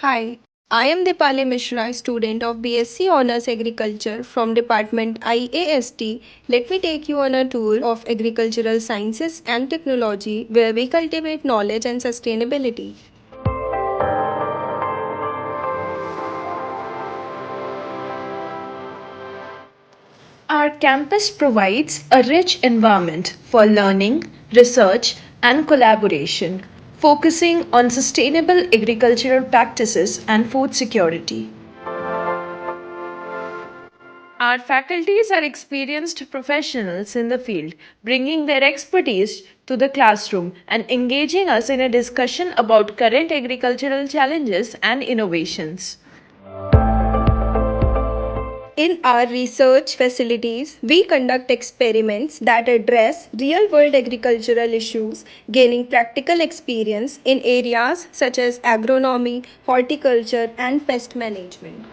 Hi, I am Dipali Mishra, student of B.Sc Honours Agriculture from Department IAST. Let me take you on a tour of agricultural sciences and technology where we cultivate knowledge and sustainability. Our campus provides a rich environment for learning, research, and collaboration, focusing on sustainable agricultural practices and food security. Our faculties are experienced professionals in the field, bringing their expertise to the classroom and engaging us in a discussion about current agricultural challenges and innovations. In our research facilities, we conduct experiments that address real world agricultural issues, gaining practical experience in areas such as agronomy, horticulture, and pest management.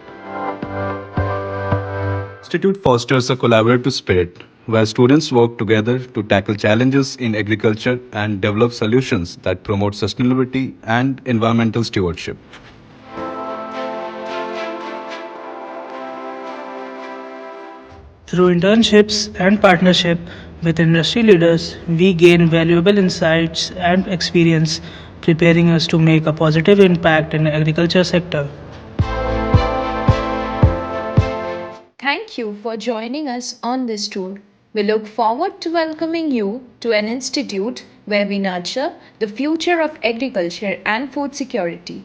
Institute fosters a collaborative spirit where students work together to tackle challenges in agriculture and develop solutions that promote sustainability and environmental stewardship. Through internships and partnership with industry leaders, we gain valuable insights and experience, preparing us to make a positive impact in the agriculture sector. Thank you for joining us on this tour. We look forward to welcoming you to an institute where we nurture the future of agriculture and food security.